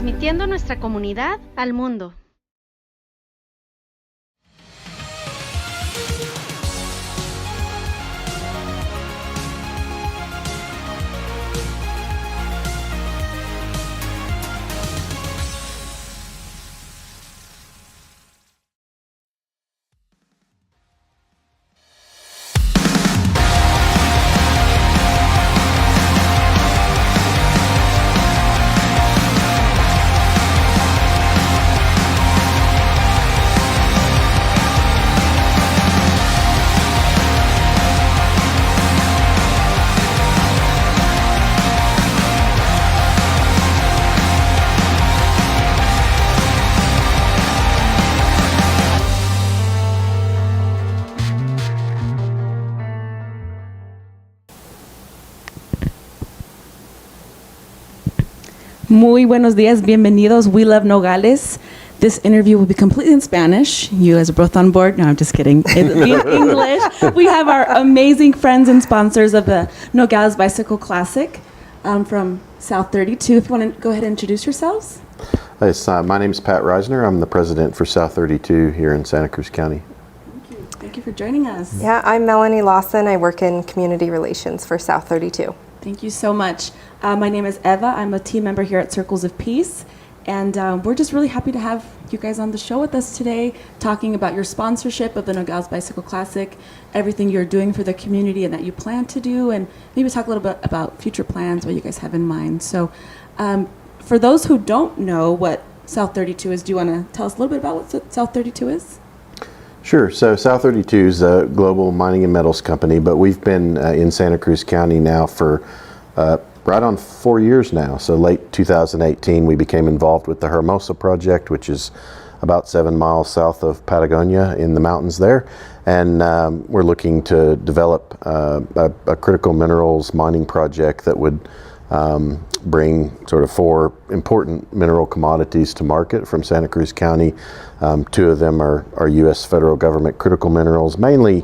transmitiendo nuestra comunidad al mundo. Muy buenos días, bienvenidos. We love Nogales. This interview will be completely in Spanish. You guys are both on board. No, I'm just kidding. It'll be in English. We have our amazing friends and sponsors of the Nogales Bicycle Classic from South 32. If you want to go ahead and introduce yourselves. Yes, my name is Pat Reisner. I'm the president for South 32 here in Santa Cruz County. Thank you. Thank you for joining us. Yeah, I'm Melanie Lawson. I work in community relations for South 32. Thank you so much. My name is Eva. I'm a team member here at Circles of Peace. And we're just really happy to have you guys on the show with us today, talking about your sponsorship of the Nogales Bicycle Classic, everything you're doing for the community and that you plan to do, and maybe talk a little bit about future plans, what you guys have in mind. So for those who don't know what South 32 is, do you want to tell us a little bit about what South 32 is? Sure. So South 32 is a global mining and metals company, but we've been in Santa Cruz County now for right on 4 years now. So late 2018, we became involved with the Hermosa project, which is about 7 miles south of Patagonia in the mountains there. And we're looking to develop a critical minerals mining project that would bring sort of 4 important mineral commodities to market from Santa Cruz County. 2 of them are U.S. federal government critical minerals, mainly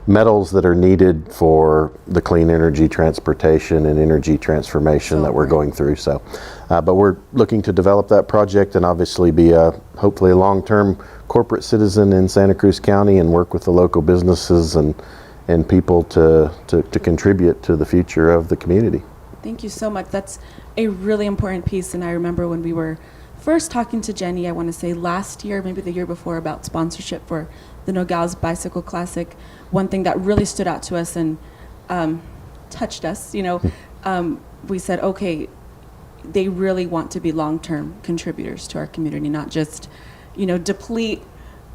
metals that are needed for the clean energy transportation and energy transformation that we're going through. So, but we're looking to develop that project and obviously be hopefully a long-term corporate citizen in Santa Cruz County and work with the local businesses and people to contribute to the future of the community. Thank you so much. That's a really important piece. And I remember when we were first talking to Jenny, I want to say last year, maybe the year before, about sponsorship for the Nogales Bicycle Classic. One thing that really stood out to us and touched us, we said, okay, they really want to be long-term contributors to our community, not just, deplete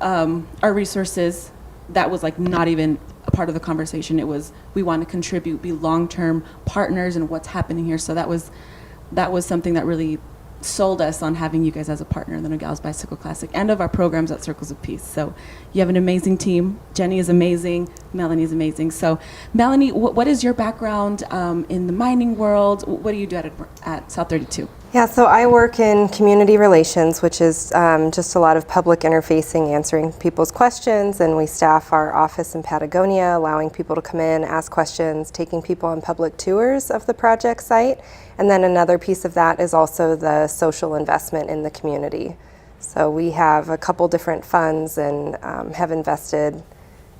our resources. That was like not even a part of the conversation. It was, we want to contribute, be long-term partners in what's happening here. So that was something that really sold us on having you guys as a partner in the Nogales Bicycle Classic and of our programs at Circles of Peace. So you have an amazing team. Jenny is amazing. Melanie is amazing. So Melanie, what is your background in the mining world? What do you do at South 32? Yeah, so I work in community relations, which is just a lot of public interfacing, answering people's questions, and we staff our office in Patagonia, allowing people to come in, ask questions, taking people on public tours of the project site. And then another piece of that is also the social investment in the community. So we have a couple different funds and have invested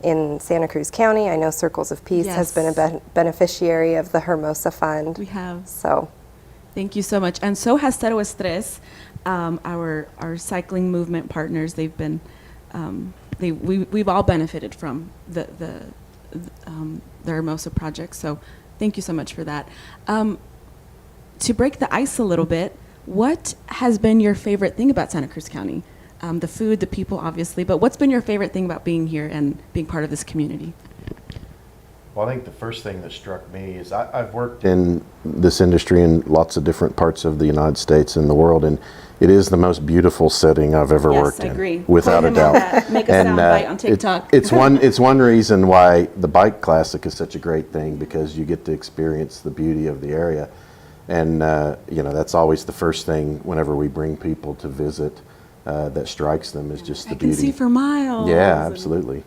in Santa Cruz County. I know Circles of Peace has been a beneficiary of the Hermosa Fund. We have. So. Thank you so much. And so has Cero Estres, our cycling movement partners. They've been, we've all benefited from the Hermosa project. So thank you so much for that. To break the ice a little bit, what has been your favorite thing about Santa Cruz County? The food, the people, obviously, but what's been your favorite thing about being here and being part of this community? Well, I think the first thing that struck me is I've worked in this industry in lots of different parts of the United States and the world, and it is the most beautiful setting I've ever worked in. Yes, I agree. Without a doubt. Make a soundbite on TikTok. It's one reason why the Bike Classic is such a great thing, because you get to experience the beauty of the area, and that's always the first thing whenever we bring people to visit that strikes them is just the beauty. I can see for miles. Yeah, absolutely.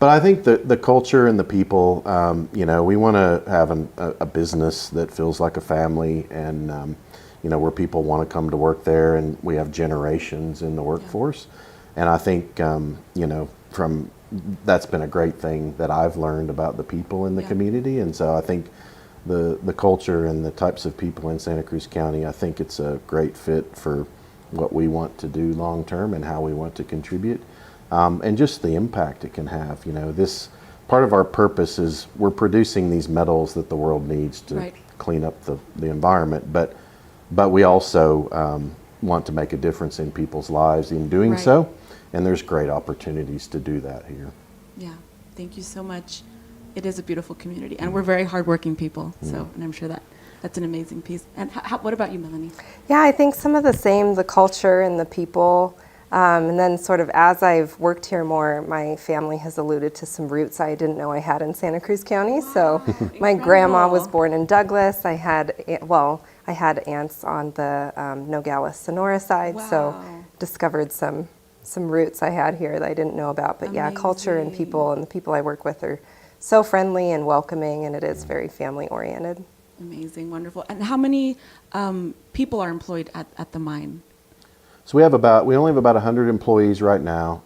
But I think the culture and the people, we want to have a business that feels like a family, and where people want to come to work there, and we have generations in the workforce. And I think, from that's been a great thing that I've learned about the people in the community. And so I think the culture and the types of people in Santa Cruz County, I think it's a great fit for what we want to do long term and how we want to contribute, and just the impact it can have. This part of our purpose is we're producing these metals that the world needs to clean up the environment, but we also want to make a difference in people's lives in doing so, and there's great opportunities to do that here. Yeah, thank you so much. It is a beautiful community, and we're very hardworking people, and I'm sure that's an amazing piece. And what about you, Melanie? Yeah, I think some of the same, the culture and the people. And then sort of as I've worked here more, my family has alluded to some roots I didn't know I had in Santa Cruz County. So my grandma was born in Douglas. I had aunts on the Nogales, Sonora side. So discovered some roots I had here that I didn't know about. But yeah, culture and people, and the people I work with are so friendly and welcoming, and it is very family oriented. Amazing, wonderful. And how many people are employed at the mine? So we only have about 100 employees right now,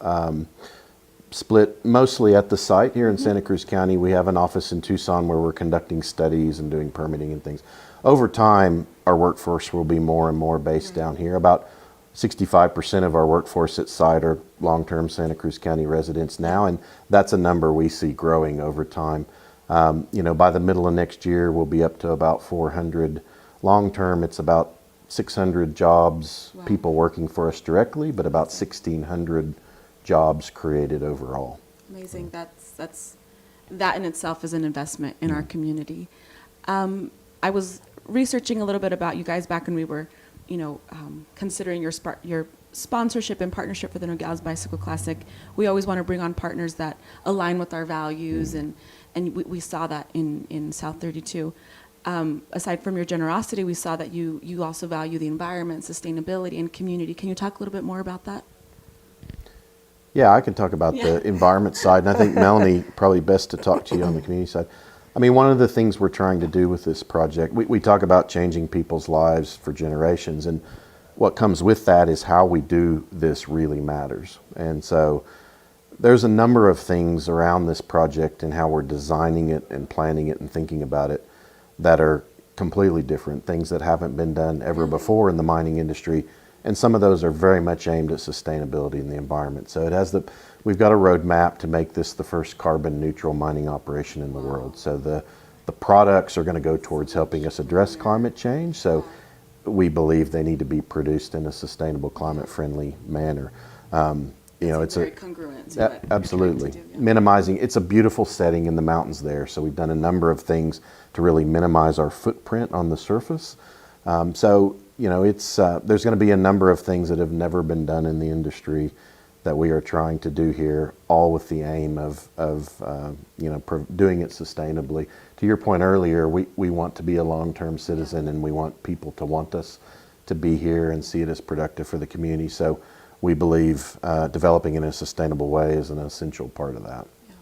split mostly at the site here in Santa Cruz County. We have an office in Tucson where we're conducting studies and doing permitting and things. Over time, our workforce will be more and more based down here. About 65% of our workforce at site are long-term Santa Cruz County residents now, and that's a number we see growing over time. By the middle of next year, we'll be up to about 400. Long-term, it's about 600 jobs, people working for us directly, but about 1,600 jobs created overall. Amazing. That in itself is an investment in our community. I was researching a little bit about you guys back when we were, considering your sponsorship and partnership for the Nogales Bicycle Classic. We always want to bring on partners that align with our values, and we saw that in South 32. Aside from your generosity, we saw that you also value the environment, sustainability, and community. Can you talk a little bit more about that? Yeah, I can talk about the environment side, and I think Melanie probably best to talk to you on the community side. I mean, one of the things we're trying to do with this project, we talk about changing people's lives for generations, and what comes with that is how we do this really matters. And so there's a number of things around this project and how we're designing it and planning it and thinking about it that are completely different, things that haven't been done ever before in the mining industry, and some of those are very much aimed at sustainability and the environment. So we've got a roadmap to make this the first carbon neutral mining operation in the world. So the products are going to go towards helping us address climate change. So we believe they need to be produced in a sustainable, climate friendly manner. It's very congruent to what absolutely you're trying to do, minimizing. It's a beautiful setting in the mountains there, so we've done a number of things to really minimize our footprint on the surface. It's there's going to be a number of things that have never been done in the industry that we are trying to do here, all with the aim of doing it sustainably. To your point earlier, we want to be a long-term citizen, and we want people to want us to be here and see it as productive for the community. So we believe developing in a sustainable way is an essential part of that. Yeah,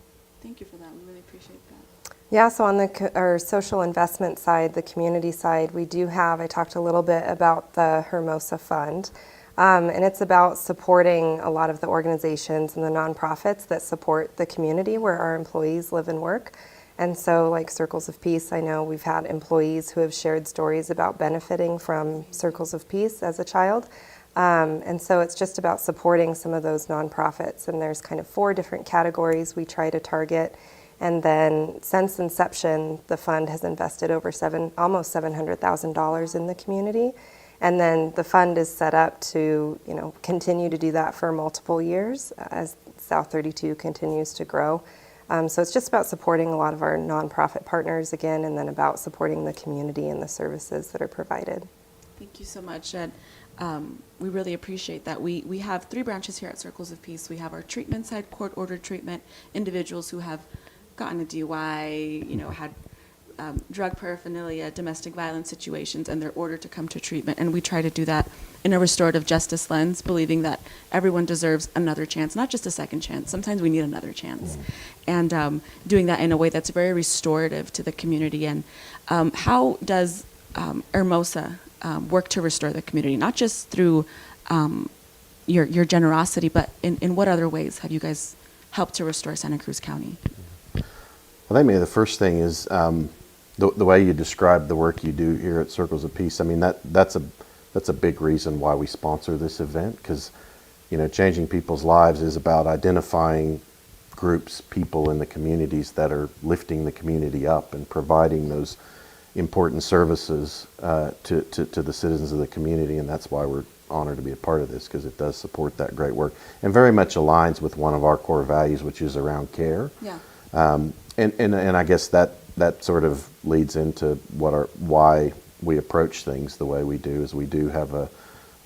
thank you for that. We really appreciate that. Yeah, so on our social investment side, the community side, I talked a little bit about the Hermosa Fund, and it's about supporting a lot of the organizations and the nonprofits that support the community where our employees live and work. And so like Circles of Peace, I know we've had employees who have shared stories about benefiting from Circles of Peace as a child. And so it's just about supporting some of those nonprofits, and there's kind of 4 different categories we try to target. And then since inception, the fund has invested over almost $700,000 in the community. And then the fund is set up to, continue to do that for multiple years as South 32 continues to grow. So it's just about supporting a lot of our nonprofit partners again, and then about supporting the community and the services that are provided. Thank you so much. And we really appreciate that. We have 3 branches here at Circles of Peace. We have our treatment side, court-ordered treatment, individuals who have gotten a DUI, had drug paraphernalia, domestic violence situations, and they're ordered to come to treatment. And we try to do that in a restorative justice lens, believing that everyone deserves another chance, not just a second chance. Sometimes we need another chance. And doing that in a way that's very restorative to the community. And how does Hermosa work to restore the community, not just through your generosity, but in what other ways have you guys helped to restore Santa Cruz County? I think maybe the first thing is the way you describe the work you do here at Circles of Peace. I mean, that's a big reason why we sponsor this event, because changing people's lives is about identifying groups, people in the communities that are lifting the community up and providing those important services to the citizens of the community, and that's why we're honored to be a part of this, because it does support that great work and very much aligns with one of our core values, which is around care. Yeah. And I guess that sort of leads into why we approach things the way we do. Is we do have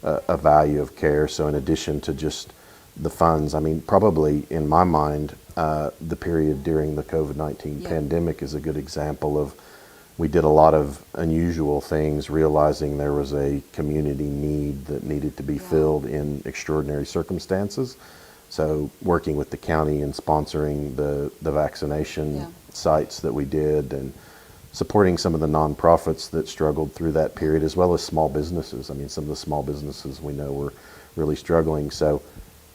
a value of care. So in addition to just the funds, I mean, probably in my mind, the period during the COVID-19 pandemic is a good example of, we did a lot of unusual things, realizing there was a community need that needed to be filled in extraordinary circumstances. So working with the county and sponsoring the vaccination sites that we did, and supporting some of the nonprofits that struggled through that period, as well as small businesses. I mean, some of the small businesses we know were really struggling. So,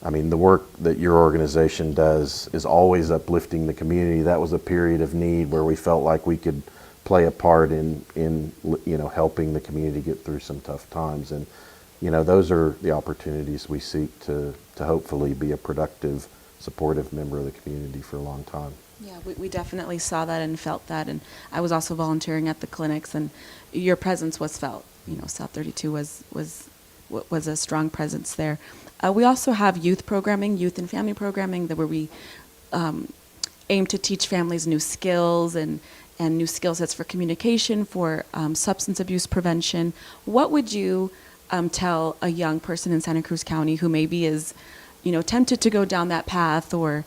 I mean, the work that your organization does is always uplifting the community. That was a period of need where we felt like we could play a part in helping the community get through some tough times. And those are the opportunities we seek to hopefully be a productive, supportive member of the community for a long time. Yeah, we definitely saw that and felt that, and I was also volunteering at the clinics, and your presence was felt. South 32 was a strong presence there. We also have youth programming, youth and family programming, where we aim to teach families new skills and new skill sets for communication, for substance abuse prevention. What would you tell a young person in Santa Cruz County who maybe is, tempted to go down that path, or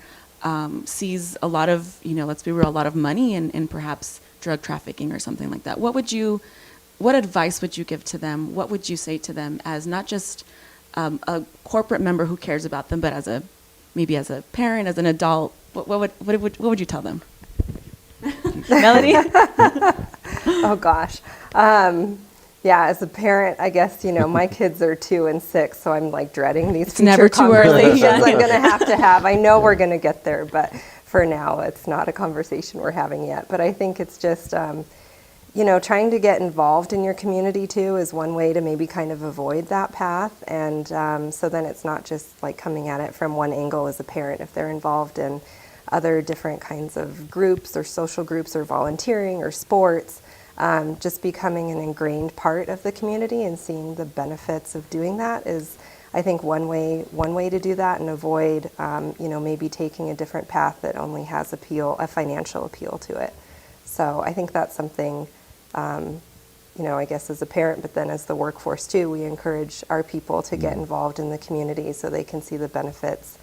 sees a lot of, let's be real, a lot of money in perhaps drug trafficking or something like that? What advice would you give to them? What would you say to them as not just a corporate member who cares about them, but maybe as a parent, as an adult? What would you tell them? Melody? Oh gosh. As a parent, I guess, my kids are 2 and 6, so I'm like dreading these future never too early. conversations I'm going to have. I know we're going to get there, but for now, it's not a conversation we're having yet. But I think it's just, trying to get involved in your community too is one way to maybe kind of avoid that path. And so then it's not just like coming at it from one angle as a parent. If they're involved in other different kinds of groups or social groups or volunteering or sports, just becoming an ingrained part of the community and seeing the benefits of doing that is, I think, one way to do that, and avoid, maybe taking a different path that only has a financial appeal to it. So I think that's something, I guess as a parent, but then as the workforce too, we encourage our people to get involved in the community so they can see the benefits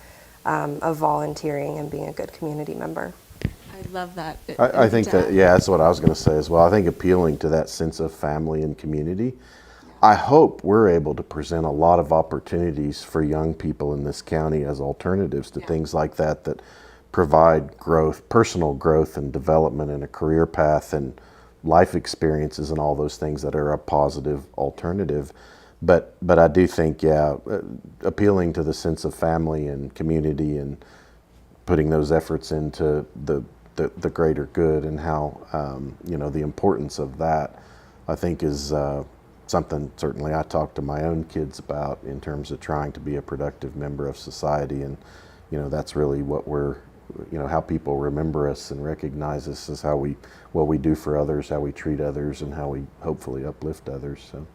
of volunteering and being a good community member. I love that. I think that's what I was going to say as well. I think appealing to that sense of family and community, I hope we're able to present a lot of opportunities for young people in this county as alternatives to things like that provide growth, personal growth and development, and a career path and life experiences and all those things that are a positive alternative. But I do think, appealing to the sense of family and community and putting those efforts into the greater good, and how, the importance of that, I think is something certainly I talk to my own kids about in terms of trying to be a productive member of society. And, that's really what we're, how people remember us and recognize us as what we do for others, how we treat others, and how we hopefully uplift others. So.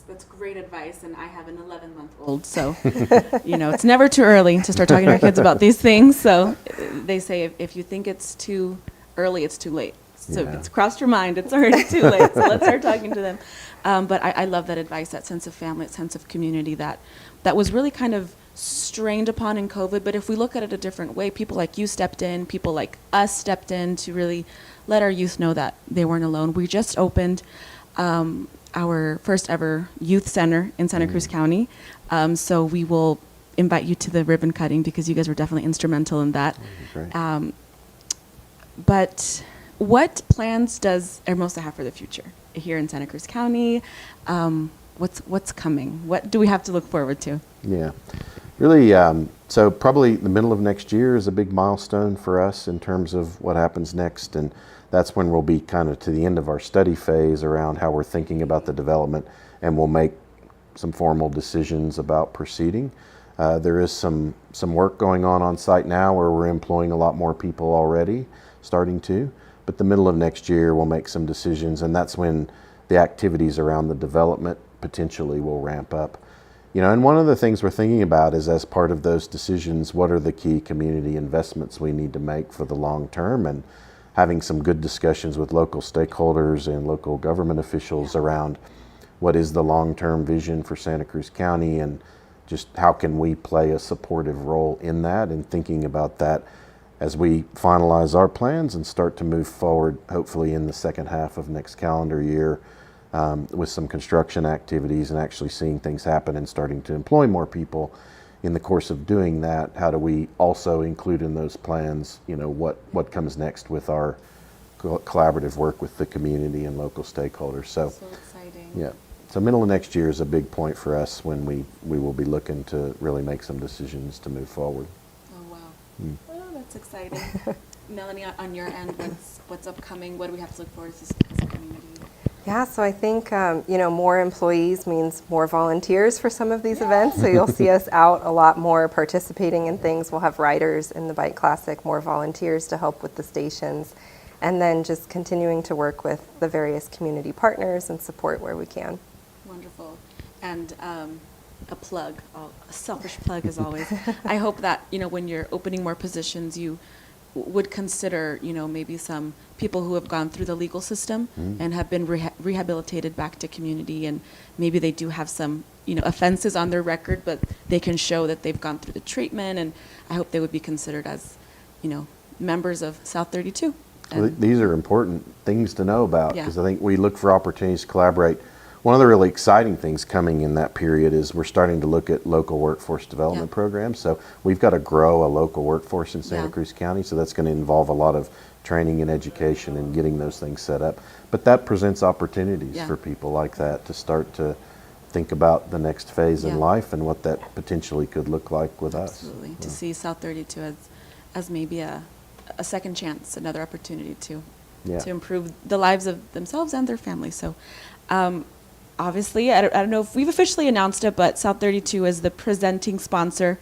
That's great advice, and I have an 11-month-old, so it's never too early to start talking to our kids about these things. So they say if you think it's too early, it's too late. So if it's crossed your mind, it's already too late. So let's start talking to them. But I love that advice, that sense of family, that sense of community that was really kind of strained upon in COVID. But if we look at it a different way, people like you stepped in, people like us stepped in to really let our youth know that they weren't alone. We just opened our first ever youth center in Santa Cruz County. So we will invite you to the ribbon cutting, because you guys were definitely instrumental in that. Great. But what plans does Hermosa have for the future? here in Santa Cruz County. What's coming? What do we have to look forward to? Yeah, really. So probably the middle of next year is a big milestone for us in terms of what happens next, and that's when we'll be kind of to the end of our study phase around how we're thinking about the development, and we'll make some formal decisions about proceeding. There is some work going on site now where we're employing a lot more people already, starting to. But the middle of next year, we'll make some decisions, and that's when the activities around the development potentially will ramp up. You know, and one of the things we're thinking about is, as part of those decisions, what are the key community investments we need to make for the long term, and having some good discussions with local stakeholders and local government officials around what is the long-term vision for Santa Cruz County, and just how can we play a supportive role in that, and thinking about that as we finalize our plans and start to move forward, hopefully in the second half of next calendar year, with some construction activities and actually seeing things happen and starting to employ more people. In the course of doing that, how do we also include in those plans, you know, what comes next with our collaborative work with the community and local stakeholders. So exciting. Yeah. So middle of next year is a big point for us when we will be looking to really make some decisions to move forward. Oh, wow. Well, that's exciting. Melanie, on your end, what's upcoming? What do we have to look forward to as a community? Yeah, so I think, more employees means more volunteers for some of these events. So you'll see us out a lot more participating in things. We'll have riders in the Bike Classic, more volunteers to help with the stations, and then just continuing to work with the various community partners and support where we can. Wonderful. And a plug, a selfish plug as always. I hope that, when you're opening more positions, you would consider, maybe some people who have gone through the legal system and have been rehabilitated back to community, and maybe they do have some, offenses on their record, but they can show that they've gone through the treatment, and I hope they would be considered as, members of South 32. Well, these are important things to know about, because Yeah. I think we look for opportunities to collaborate. One of the really exciting things coming in that period is we're starting to look at local workforce development programs. So we've got to grow a local workforce in Santa Cruz County, so that's going to involve a lot of training and education and getting those things set up. But that presents opportunities for people like that to start to think about the next phase in life and what that potentially could look like with us. Absolutely. To see South 32 as maybe a second chance, another opportunity to improve the lives of themselves and their families. So obviously, I don't know if we've officially announced it, but South 32 is the presenting sponsor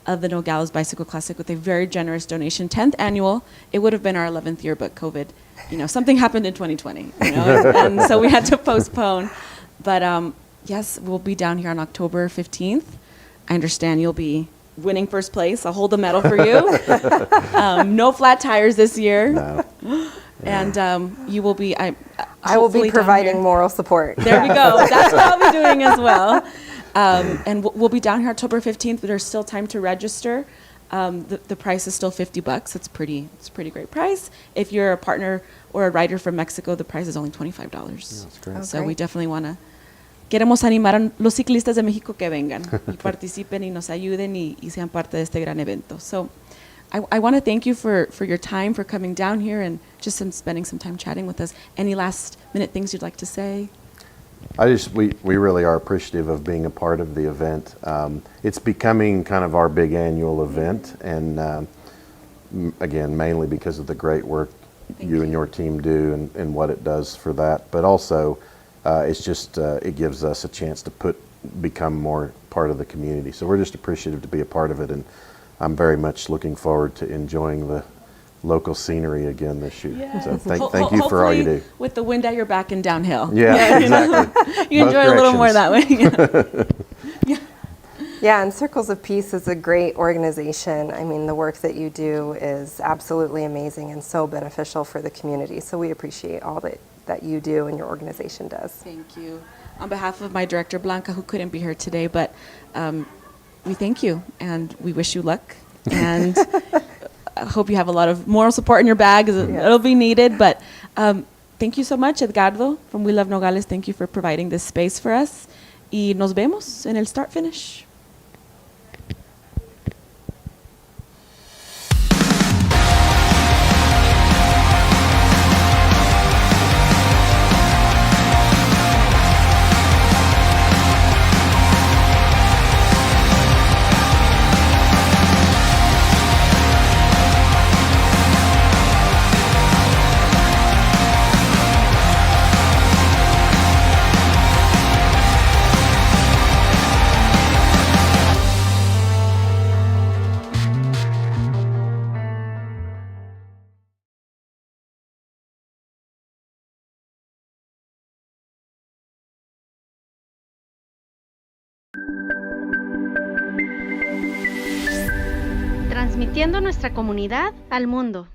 of the Nogales Bicycle Classic with a very generous donation, 10th annual. It would have been our 11th year, but COVID, something happened in 2020, and so we had to postpone. But yes, we'll be down here on October 15th. I understand you'll be winning first place. I'll hold the medal for you. No flat tires this year. No. And you will be, I will be providing moral support. There we go. That's what I'll be doing as well. And we'll be down here October 15th, but there's still time to register. The price is still $50. It's a pretty great price. If you're a partner or a rider from Mexico, the price is only $25. That's great. So we definitely want to. Queremos animar a los ciclistas de México que vengan y participen y nos ayuden y sean parte de este gran evento. So I want to thank you for your time, for coming down here and just spending some time chatting with us. Any last minute things you'd like to say? We really are appreciative of being a part of the event. It's becoming kind of our big annual event, and again, mainly because of the great work you and your team do and what it does for that. But also, it's just it gives us a chance to become more part of the community. So we're just appreciative to be a part of it, and I'm very much looking forward to enjoying the local scenery again this year. Yeah. So thank you for all you do. With the wind at your back and downhill. Yeah, exactly. You enjoy a little more that way. Yeah, and Circles of Peace is a great organization. I mean, the work that you do is absolutely amazing and so beneficial for the community. So we appreciate all that you do and your organization does. Thank you. On behalf of my director, Blanca, who couldn't be here today, but we thank you and we wish you luck. And I hope you have a lot of moral support in your bag. It'll be needed. But thank you so much, Edgardo from We Love Nogales. Thank you for providing this space for us. Y nos vemos en el Start Finish. transmitiendo nuestra comunidad al mundo.